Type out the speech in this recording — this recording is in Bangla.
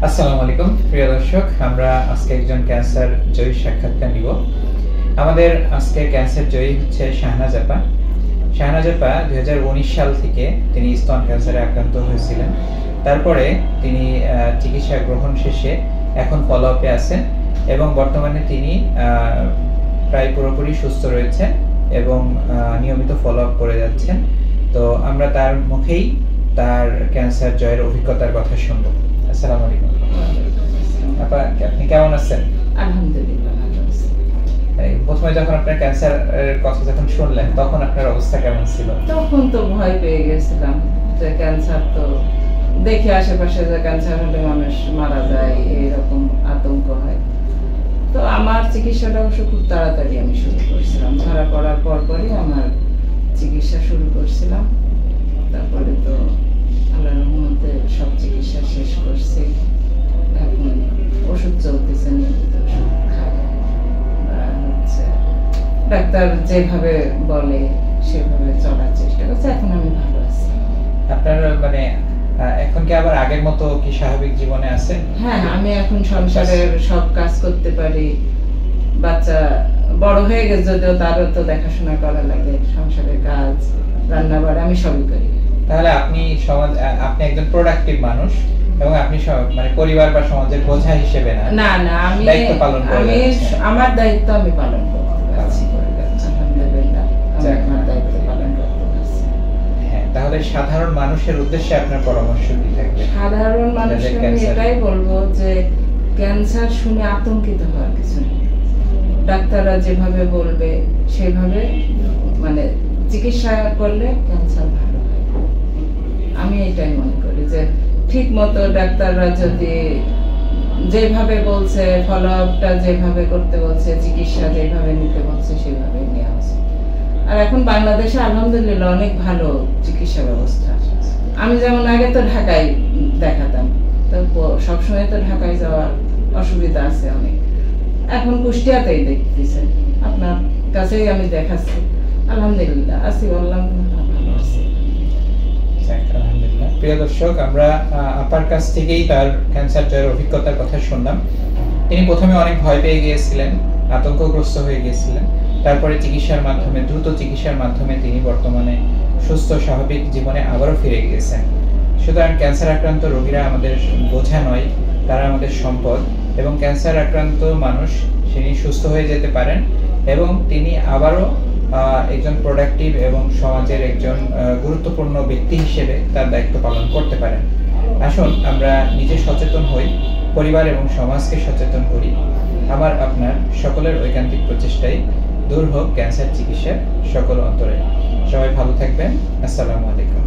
আসসালামু আলাইকুম প্রিয় দর্শক, আমরা আজকে একজন ক্যান্সার জয়ী সাক্ষাৎকার নিব। আমাদের আজকে ক্যান্সার জয়ী হচ্ছে শাহনাজ আপা। শাহনাজ আপা 2019 সাল থেকে তিনি স্তন ক্যান্সারে আক্রান্ত হয়েছিলেন। তারপরে তিনি চিকিৎসা গ্রহণ শেষে এখন ফলো আপে আছেন এবং বর্তমানে তিনি প্রায় পুরোপুরি সুস্থ রয়েছেন এবং নিয়মিত ফলো আপ করে যাচ্ছেন। তো আমরা তার মুখেই তার ক্যান্সার জয়ের অভিজ্ঞতার কথা শুনবো। আসসালামু আলাইকুম আপা, আপনি কেমন আছেন? আলহামদুলিল্লাহ ভালো আছি। প্রথমে যখন আপনার ক্যান্সারের কথা যখন শুনলেন তখন আপনার অবস্থা কেমন ছিল? তখন তো ভয় পেয়ে গেছিলাম যে ক্যান্সার, তো দেখি আশেপাশে যে ক্যান্সার হলে মানুষ মারা যায় এরকম আতঙ্ক হয়। তো আমার চিকিৎসাটা অবশ্য খুব তাড়াতাড়ি আমি শুরু করছিলাম, ধরা পড়ার পরপরই আমার চিকিৎসা শুরু করছিলাম। তারপরে তো আল্লাহর রহমতে সব চিকিৎসা শেষ করছি। এখন ওষুধ চলতেছে, নিয়মিত ওষুধ খাই, হচ্ছে ডাক্তার যেভাবে বলে সেভাবে চলার চেষ্টা করছি। এখন আমি ভালো আছি। আপনার মানে এখন কি আবার আগের মতো কি স্বাভাবিক জীবনে আছেন? হ্যাঁ, আমি এখন সংসারের সব কাজ করতে পারি। বাচ্চা বড় হয়ে গেছে যদিও, তারও তো দেখাশোনা করা লাগে, সংসারের কাজ, রান্না বাড়া আমি সবই করি। তাহলে আপনি একজন প্রোডাক্টিভ মানুষ এবং আপনি মানে পরিবার বা সমাজের বোঝা হিসেবে না, আমি দায়িত্ব পালন করে যাচ্ছেন। আমার দায়িত্ব আমি পালন করতে পারছি। আলহামদুলিল্লাহ, আমি আমার দায়িত্ব পালন করতে পারছি। হ্যাঁ, তাহলে সাধারণ মানুষের উদ্দেশ্যে আপনার পরামর্শ কি থাকবে? সাধারণ মানুষকে আমি এটাই বলবো যে ক্যান্সার শুনে আতঙ্কিত হওয়ার কিছু নেই। ডাক্তাররা যেভাবে বলবে সেভাবে মানে চিকিৎসা করলে ক্যান্সার ভালো হয়। আমি এটাই মনে করি যে ঠিক মতো ডাক্তাররা যদি যেভাবে বলছে, ফলো আপটা যেভাবে করতে বলছে, চিকিৎসা যেভাবে নিতে বলছে সেভাবে নেওয়া উচিত। আর এখন বাংলাদেশে আলহামদুলিল্লাহ অনেক ভালো চিকিৎসা ব্যবস্থা। আমি যেমন আগে তো ঢাকায় দেখাতাম, তো সবসময় তো ঢাকায় যাওয়ার অসুবিধা আছে অনেক। এখন কুষ্টিয়াতেই দেখতেছে, আপনার কাছেই আমি দেখাচ্ছি। আলহামদুলিল্লাহ আছি, বললাম ভালো আছি। আলহামদুলিল্লাহ। প্রিয় দর্শক, আমরা আপার কাছ থেকেই তার ক্যান্সার জয়ের অভিজ্ঞতার কথা শুনলাম। তিনি প্রথমে অনেক ভয় পেয়ে গিয়েছিলেন, আতঙ্কগ্রস্ত হয়ে গিয়েছিলেন। তারপরে দ্রুত চিকিৎসার মাধ্যমে তিনি বর্তমানে সুস্থ স্বাভাবিক জীবনে আবারও ফিরে গিয়েছেন। সুতরাং ক্যান্সার আক্রান্ত রোগীরা আমাদের বোঝা নয়, তারা আমাদের সম্পদ। এবং ক্যান্সার আক্রান্ত মানুষ তিনি সুস্থ হয়ে যেতে পারেন এবং তিনি আবারও একজন প্রোডাক্টিভ এবং সমাজের একজন গুরুত্বপূর্ণ ব্যক্তি হিসেবে তার দায়িত্ব পালন করতে পারেন। আসুন আমরা নিজে সচেতন হই, পরিবার এবং সমাজকে সচেতন করি। আমার আপনার সকলের ঐকান্তিক প্রচেষ্টায় দূর হোক ক্যান্সার চিকিৎসার সকল অন্তরে। সবাই ভালো থাকবেন। আসসালামু আলাইকুম।